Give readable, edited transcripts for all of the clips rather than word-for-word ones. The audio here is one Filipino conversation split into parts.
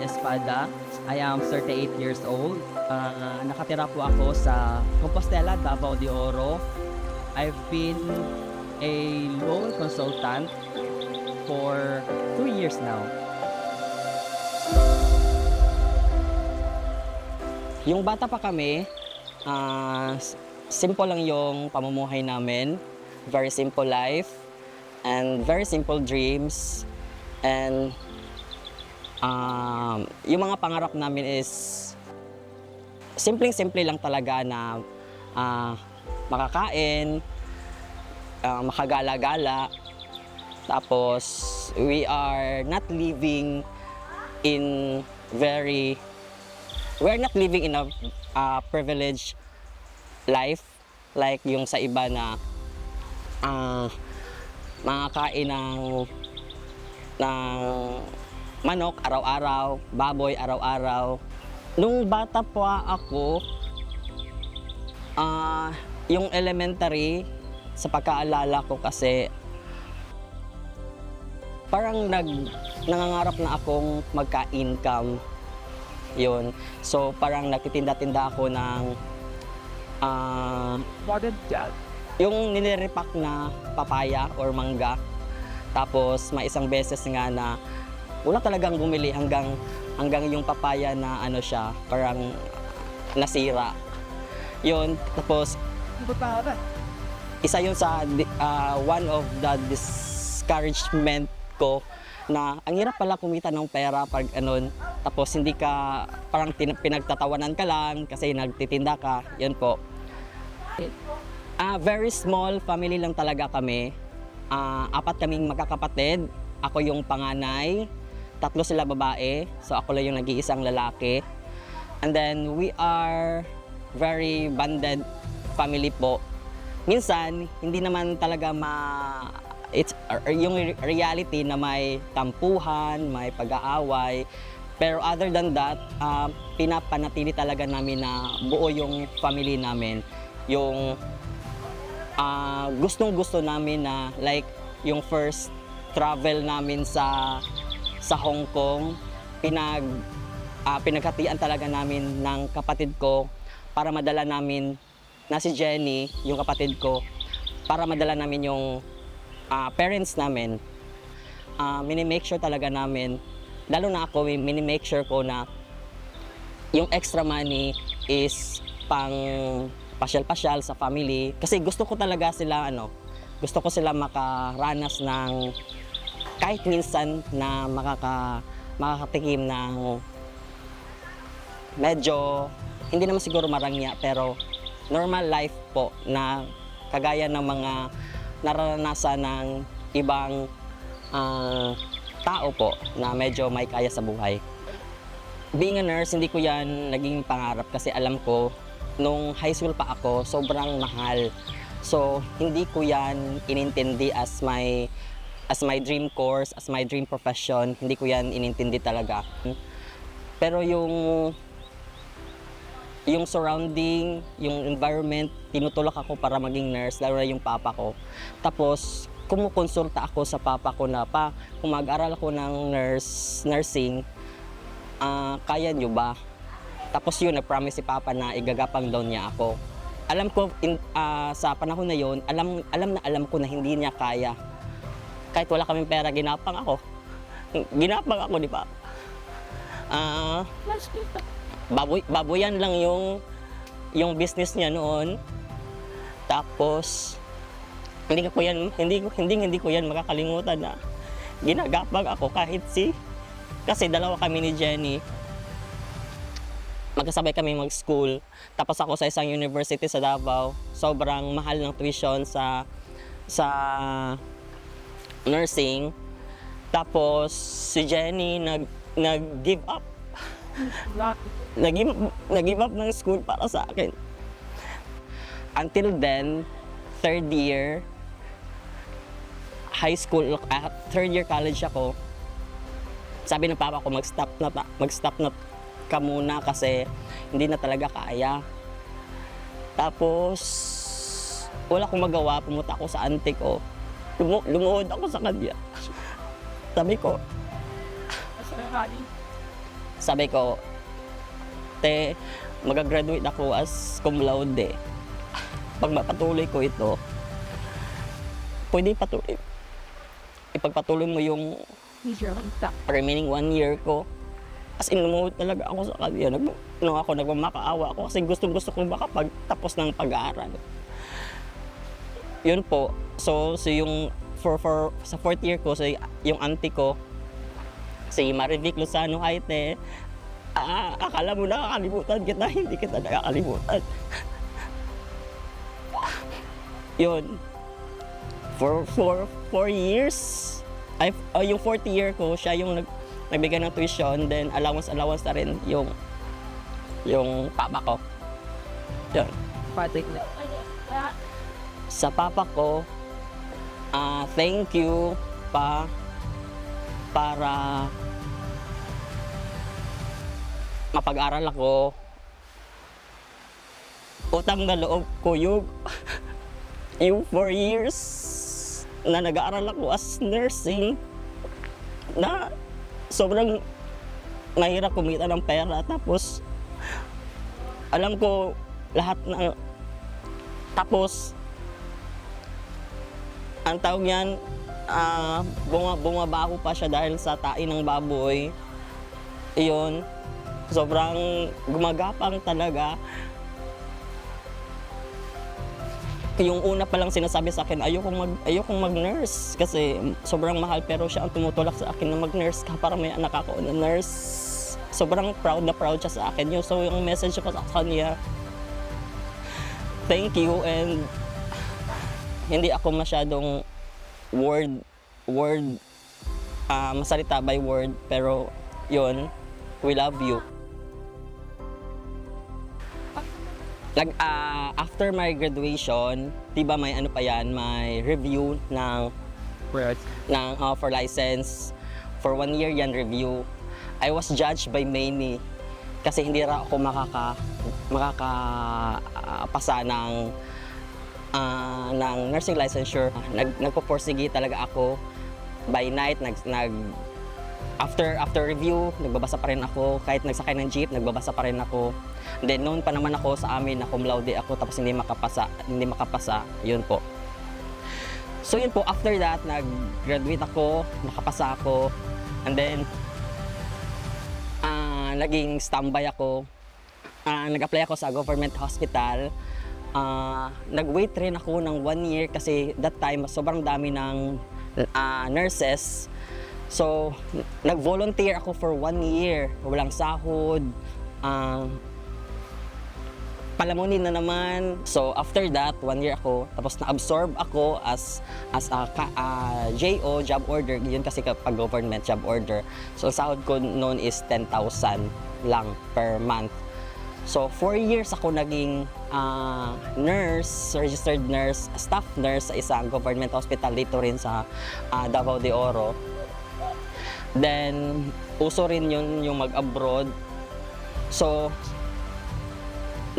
Espada. I am 38 years old. Nakatira po ako sa Compostela, Davao de Oro. I've been a loan consultant for 2 years now. Yung bata pa kami, simple lang yung pamumuhay namin. Very simple life and very simple dreams. And yung mga pangarap namin is simpleng-simple lang talaga na makakain, makagala-gala. Tapos we are not living in we're not living in a privileged life like yung sa iba na makakain ng manok araw-araw, baboy araw-araw. Nung bata pa ako, yung elementary, sa pagkaalala ko kasi, parang nangangarap na akong magka-income. Yun. So parang nagtitinda-tinda ako ng yung nilirepack na papaya or mangga. Tapos may isang beses nga na wala talagang bumili hanggang yung papaya na ano siya, parang nasira. Yun, tapos isa yun sa one of the discouragement ko na ang hirap pala kumita ng pera pag anon, tapos hindi ka, parang pinagtatawanan ka lang kasi nagtitinda ka, yun po. Very small family lang talaga kami. 4 kaming magkakapatid. Ako yung panganay, 3 sila babae, so ako lang yung nag-iisang lalaki. And then we are very bonded family po. Minsan, hindi naman talaga it's yung reality na may tampuhan, may pag-aaway. Pero other than that, pinapanatili talaga namin na buo yung family namin. Yung gustong-gusto namin na like yung first travel namin sa Hong Kong, pinaghatian talaga namin ng kapatid ko para madala namin na si Jenny, yung kapatid ko, para madala namin yung parents namin. Mini-make sure talaga namin, lalo na ako, mini-make sure ko na yung extra money is pang pasyal-pasyal sa family. Kasi gusto ko talaga sila, gusto ko sila makaranas ng kahit minsan na makakatikim ng medyo, hindi naman siguro marangya, pero normal life po na kagaya ng mga naranasan ng ibang tao po na medyo may kaya sa buhay. Being a nurse, hindi ko yan naging pangarap kasi alam ko nung high school pa ako, sobrang mahal. So, hindi ko yan inintindi as my dream course, as my dream profession. Hindi ko yan inintindi talaga. Pero yung surrounding, yung environment, tinutulak ako para maging nurse, lalo na yung papa ko. Tapos, kumukonsulta ako sa papa ko na, kung mag-aral ako ng nursing, kaya nyo ba? Tapos yun, nag-promise si papa na igagapang daw niya ako. Alam ko, sa panahon na yun, alam ko na hindi niya kaya. Kahit wala kaming pera, ginapang ako. Ginapang ako, di ba? Baboyan lang yung business niya noon. Tapos hindi ko yan makakalimutan na ginagapag ako kasi dalawa kami ni Jenny. Magkasabay kami mag-school. Tapos ako sa isang university sa Davao. Sobrang mahal ng tuition sa nursing. Tapos si Jenny nag-give up. Nag-give up ng school para sa akin. Until then, third year high school, third year college ako. Sabi ng papa ko, mag-stop na ka muna kasi hindi na talaga kaya. Tapos wala akong magawa, pumunta ako sa auntie ko. Lumuhod ako sa kanya. Sabi ko, sabi ko, te, mag-graduate ako as cum laude. Pag mapatuloy ko ito, pwede ipagpatuloy mo yung remaining 1 year ko. As in, lumuhod talaga ako sa kanya. Nagmamakaawa ako kasi gustong-gusto ko makapagtapos ng pag-aaral. Yun po. So yung sa 4th year ko, so yung auntie ko, si Marivic Lozano Haite, akala mo nakakalimutan kita, hindi kita nakakalimutan. Yun. For 4 years, yung 4th year ko, siya yung nagbigay ng tuition, then allowance na rin yung papa ko. Yun. Sa papa ko, thank you para mapag-aral ako. Utang na loob ko yung 4 years na nag-aaral ako as nursing, na sobrang mahirap kumita ng pera. Tapos alam ko lahat na, tapos ang tawag yan, bumabaho pa siya dahil sa tain ng baboy. Iyon, sobrang gumagapang talaga. Yung una pa lang sinasabi sa akin, ayokong mag-nurse kasi sobrang mahal, pero siya ang tumutulak sa akin na mag-nurse ka para may anak ako na nurse. Sobrang proud na proud siya sa akin. So yung message ko sa kanya, thank you, and hindi ako masyadong masalita by word, pero yun, we love you. After my graduation, di ba may ano pa yan, may review ng for license. For 1 year yan review. I was judged by many kasi hindi ra ako makakapasa ng nursing licensure. Nagpo-porsige talaga ako by night. After review, nagbabasa pa rin ako. Kahit nagsakay ng jeep, nagbabasa pa rin ako. Then noon pa naman ako sa amin na cum laude ako, tapos hindi makapasa. Yun po. So yun po, after that, nag-graduate ako, nakapasa ako. And then naging standby ako. Nag-apply ako sa government hospital. Nag-wait rin ako ng 1 year kasi that time sobrang dami ng nurses. So, nag-volunteer ako for 1 year. Walang sahod. Palamunin na naman. So, after that, 1 year ako. Tapos na-absorb ako as a JO, job order. Yun kasi kapag government job order. So, sahod ko noon is 10,000 lang per month. So, 4 years ako naging nurse, registered nurse, staff nurse sa isang government hospital dito rin sa Davao de Oro. Then, uso rin yun yung mag-abroad. So,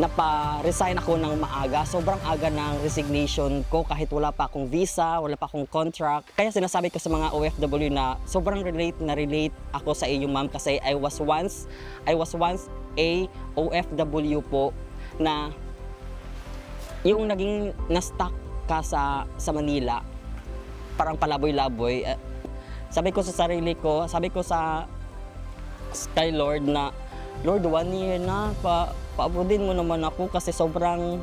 napa-resign ako ng maaga. Sobrang aga ng resignation ko kahit wala pa akong visa, wala pa akong contract. Kaya sinasabi ko sa mga OFW na sobrang relate ako sa iyo, ma'am, kasi I was once a OFW po na yung naging na-stuck ka sa Manila, parang palaboy-laboy. Sabi ko sa sarili ko, sabi ko sa kay Lord na, Lord, 1 year na, paabudin mo naman ako kasi sobrang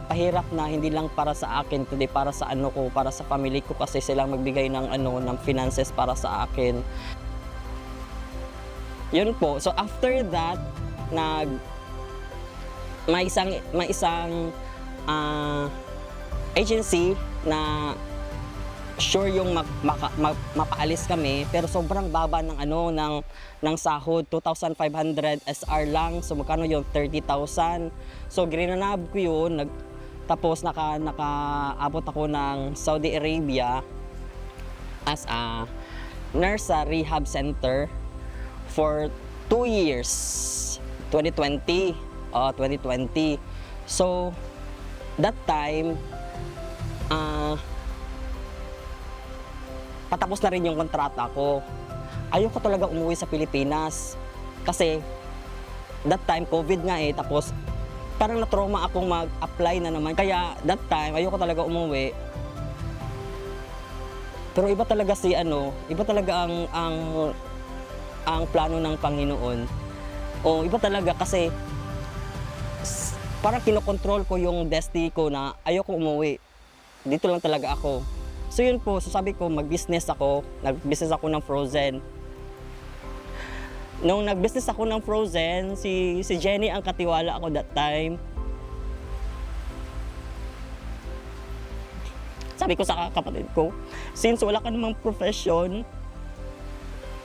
pahirap na, hindi lang para sa akin, kundi para sa para sa family ko, kasi silang magbigay ng ng finances para sa akin. Yun po. So after that, may isang agency na sure yung mapaalis kami, pero sobrang baba ng ng sahod, 2,500 SR lang. So magkano yun? 30,000. So grinanab ko yun, tapos nakaabot ako ng Saudi Arabia as a nurse sa rehab center for 2 years, 2020. So that time, patapos na rin yung kontrata ko. ayoko talaga umuwi sa Pilipinas. Kasi that time, COVID nga tapos parang na-trauma akong mag-apply na naman. Kaya that time, ayoko talaga umuwi. Pero iba talaga iba talaga ang plano ng Panginoon. O iba talaga kasi parang kinokontrol ko yung destiny ko na ayoko umuwi. Dito lang talaga ako. So yun po, so sabi ko mag-business ako. Nag-business ako ng frozen. Nung nag-business ako ng frozen, si Jenny ang katiwala ako that time. Sabi ko sa kapatid ko, since wala ka namang profession,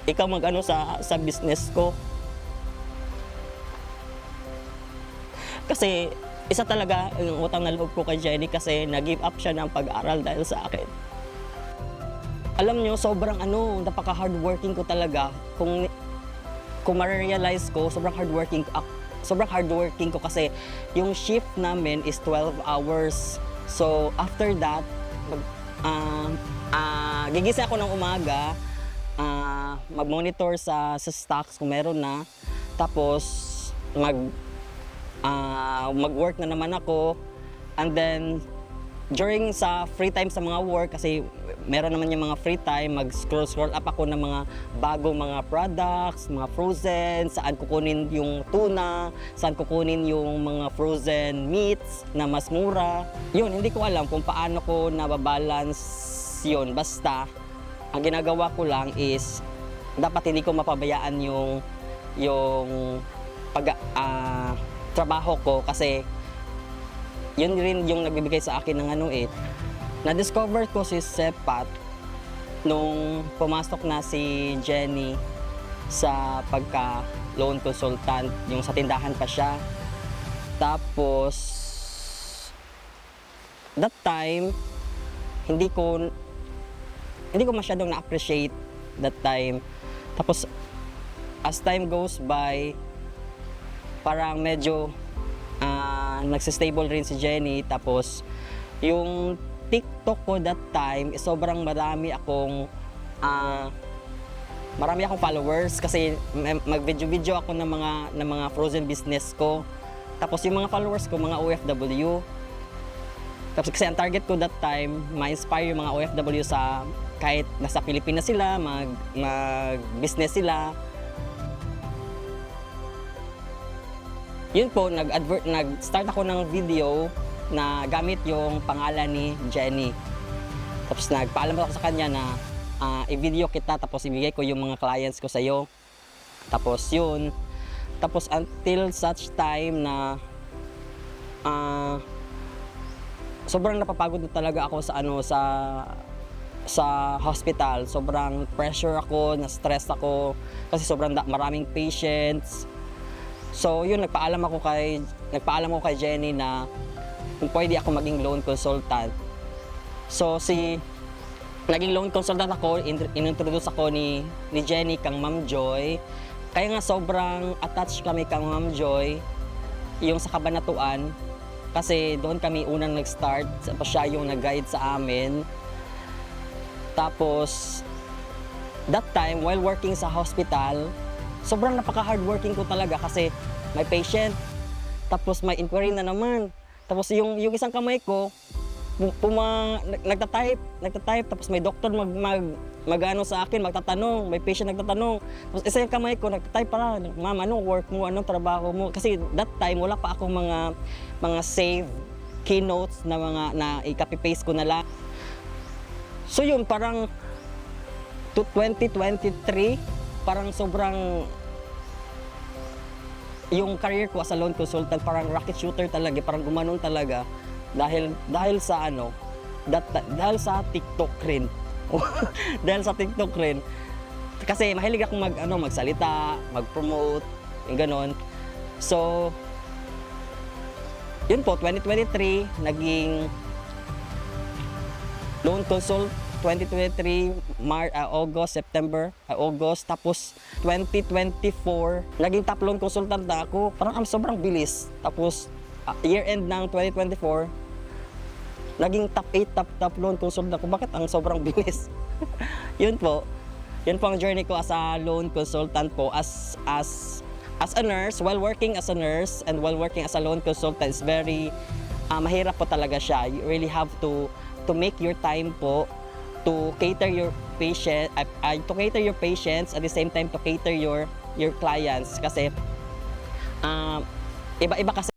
ikaw mag-ano sa business ko. Kasi isa talaga yung utang na loob ko kay Jenny kasi nag-give up siya ng pag-aral dahil sa akin. Alam nyo, sobrang napaka-hardworking ko talaga. Kung ma-realize ko, sobrang hardworking ko kasi yung shift namin is 12 hours. So after that, gigising ako ng umaga, mag-monitor sa stocks kung meron na, tapos mag-work na naman ako, and then during sa free time sa mga work, kasi meron naman yung mga free time, mag-scroll up ako ng mga bagong mga products, mga frozen, saan kukunin yung tuna, saan kukunin yung mga frozen meats na mas mura. Yun, hindi ko alam kung paano ko nababalance yun. Basta, ang ginagawa ko lang is, dapat hindi ko mapabayaan yung trabaho ko kasi yun rin yung nagbibigay sa akin ng na-discover ko si Sepat nung pumasok na si Jenny sa pagka-loan consultant, yung sa tindahan pa siya. Tapos, that time, hindi ko masyadong na-appreciate that time. Tapos, as time goes by, parang medyo nagsistable rin si Jenny. Tapos yung TikTok ko that time sobrang marami akong followers kasi mag-video ako ng mga frozen business ko. Tapos yung mga followers ko mga OFW. Tapos kasi ang target ko that time ma-inspire yung mga OFW sa kahit nasa Pilipinas sila, mag-business sila. Yun po, nag-start ako ng video na gamit yung pangalan ni Jenny. Tapos nagpaalam ako sa kanya na i-video kita tapos ibigay ko yung mga clients ko sa'yo. Tapos yun. Tapos until such time na sobrang napapagod na talaga ako sa hospital. Sobrang pressure ako, na-stress ako kasi sobrang maraming patients. So yun, nagpaalam ako kay Jenny na kung pwede ako maging loan consultant. So naging loan consultant ako, inintroduce ako ni Jenny kang Ma'am Joy. Kaya nga sobrang attached kami kang Ma'am Joy, yung sa Kabanatuan, kasi doon kami unang nag-start, siya yung nag-guide sa amin. Tapos that time, while working sa hospital, sobrang napaka-hardworking ko talaga kasi may patient, tapos may inquiry na naman. Tapos yung isang kamay ko, nagtatype, tapos may doktor mag-ano sa akin, magtatanong, may patient nagtatanong. Tapos isa yung kamay ko, nagtatype pala, ma'am, anong work mo, anong trabaho mo? Kasi that time, wala pa akong mga save keynotes na i-copy-paste ko na lang. So yun, parang 2023, parang sobrang yung career ko as a loan consultant parang rocket shooter talaga, parang gumanon talaga dahil sa dahil sa TikTok rin. Dahil sa TikTok rin. Kasi mahilig akong magsalita, mag-promote, yung ganon. So yun po, 2023 naging loan consult. 2023, August, September, August, tapos 2024, naging top loan consultant na ako. Parang sobrang bilis. Tapos year-end ng 2024, naging top 8 top loan consultant ako. Bakit ang sobrang bilis? Yun po. Yun po ang journey ko as a loan consultant po, as a nurse. While working as a nurse and while working as a loan consultant is very mahirap po talaga siya. You really have to make your time po to cater your patients at the same time to cater your clients, kasi iba-iba kasi